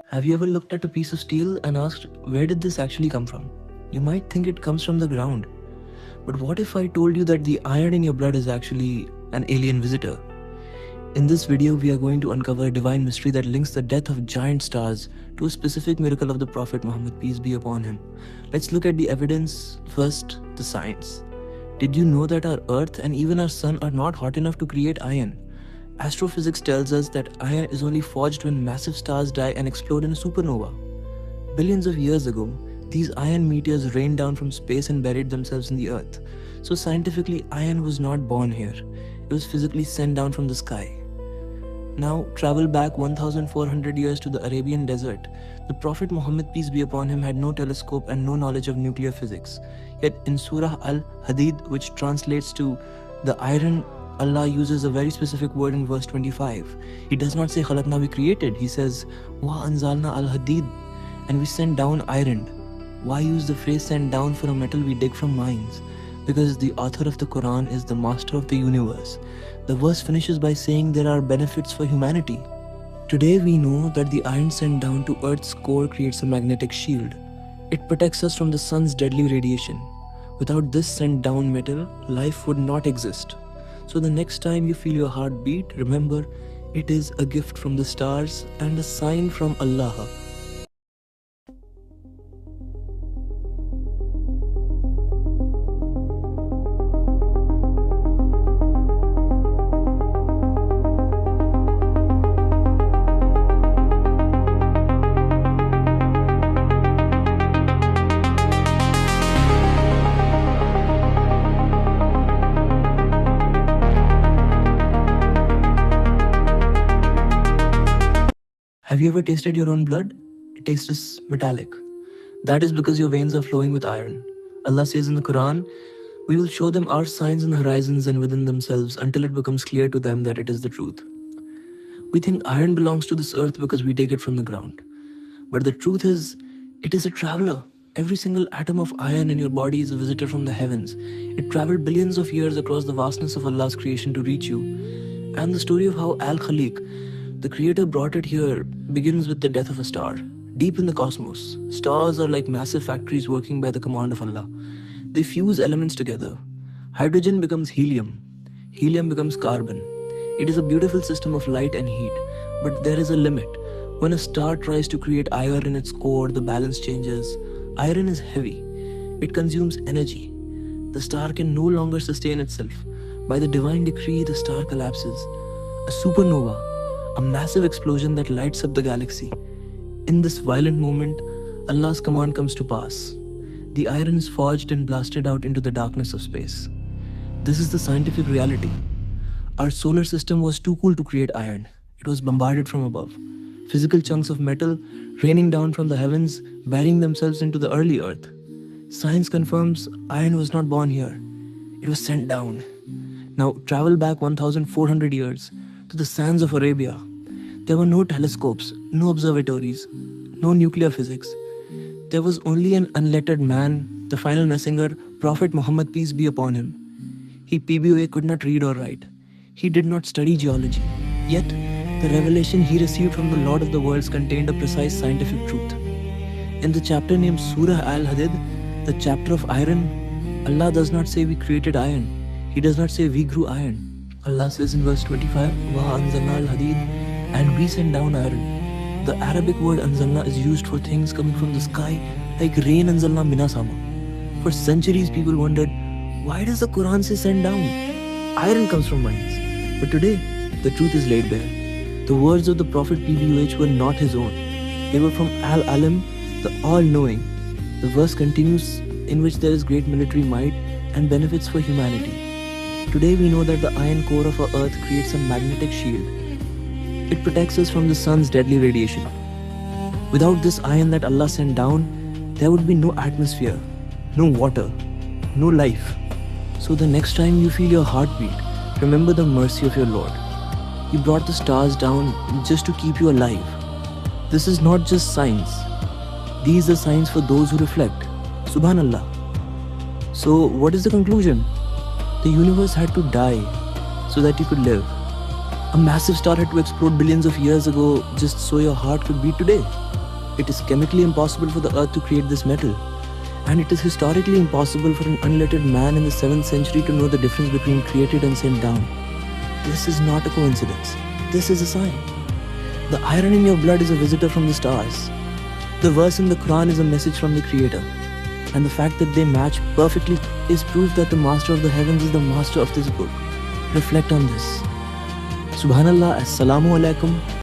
Have you ever looked at a piece of steel and asked, where did this actually come from? You might think it comes from the ground. But what if I told you that the iron in your blood is actually an alien visitor? In this video, we are going to uncover a divine mystery that links the death of giant stars to a specific miracle of the Prophet Muhammad, peace be upon him. Let's look at the evidence. First, the science. Did you know that our Earth and even our Sun are not hot enough to create iron? Astrophysics tells us that iron is only forged when massive stars die and explode in a supernova. Billions of years ago, these iron meteors rained down from space and buried themselves in the earth. So scientifically, iron was not born here. It was physically sent down from the sky. Now, travel back 1400 years to the Arabian desert. The Prophet Muhammad, peace be upon him, had no telescope and no knowledge of nuclear physics. Yet in Surah Al-Hadid, which translates to the iron, Allah uses a very specific word in verse 25. He does not say khalaqna, we created. He says wa anzalna al-hadid, and we send down iron. Why use the phrase send down for a metal we dig from mines? Because the author of the Quran is the master of the universe. The verse finishes by saying there are benefits for humanity. Today we know that the iron sent down to Earth's core creates a magnetic shield. It protects us from the sun's deadly radiation. Without this sent down metal, life would not exist. So the next time you feel your heart beat, remember, it is a gift from the stars and a sign from Allah. Have you ever tasted your own blood? It tastes metallic. That is because your veins are flowing with iron. Allah says in the Quran, we will show them our signs in the horizons and within themselves until it becomes clear to them that it is the truth. We think iron belongs to this earth because we take it from the ground. But the truth is, it is a traveler. Every single atom of iron in your body is a visitor from the heavens. It traveled billions of years across the vastness of Allah's creation to reach you. And the story of how Al-Khaliq, the creator, brought it here begins with the death of a star. Deep in the cosmos, stars are like massive factories working by the command of Allah. They fuse elements together. Hydrogen becomes helium. Helium becomes carbon. It is a beautiful system of light and heat. But there is a limit. When a star tries to create iron in its core, the balance changes. Iron is heavy. It consumes energy. The star can no longer sustain itself. By the divine decree, the star collapses. A supernova, a massive explosion that lights up the galaxy. In this violent moment, Allah's command comes to pass. The iron is forged and blasted out into the darkness of space. This is the scientific reality. Our solar system was too cool to create iron. It was bombarded from above. Physical chunks of metal raining down from the heavens, burying themselves into the early earth. Science confirms iron was not born here. It was sent down. Now travel back 1400 years to the sands of Arabia. There were no telescopes, no observatories, no nuclear physics. There was only an unlettered man, the final messenger, Prophet Muhammad, peace be upon him. He PBOA could not read or write. He did not study geology. Yet, the revelation he received from the Lord of the worlds contained a precise scientific truth. In the chapter named Surah Al-Hadid, the chapter of iron, Allah does not say we created iron. He does not say we grew iron. Allah says in verse 25, wa anzalna al-hadid, and we send down iron. The Arabic word anzalna is used for things coming from the sky, like rain anzalna minasama. For centuries, people wondered, why does the Quran say send down? Iron comes from mines. But today, the truth is laid bare. The words of the Prophet PBUH were not his own. They were from Al-Alim, the all-knowing. The verse continues, in which there is great military might and benefits for humanity. Today we know that the iron core of our earth creates a magnetic shield. It protects us from the sun's deadly radiation. Without this iron that Allah sent down, there would be no atmosphere, no water, no life. So the next time you feel your heartbeat, remember the mercy of your Lord. He brought the stars down just to keep you alive. This is not just science. These are signs for those who reflect. Subhanallah. So what is the conclusion? The universe had to die so that you could live. A massive star had to explode billions of years ago just so your heart could beat today. It is chemically impossible for the earth to create this metal. And it is historically impossible for an unlettered man in the 7th century to know the difference between created and sent down. This is not a coincidence. This is a sign. The iron in your blood is a visitor from the stars. The verse in the Quran is a message from the Creator. And the fact that they match perfectly is proof that the Master of the Heavens is the master of this book. Reflect on this. Subhanallah, Assalamu alaikum.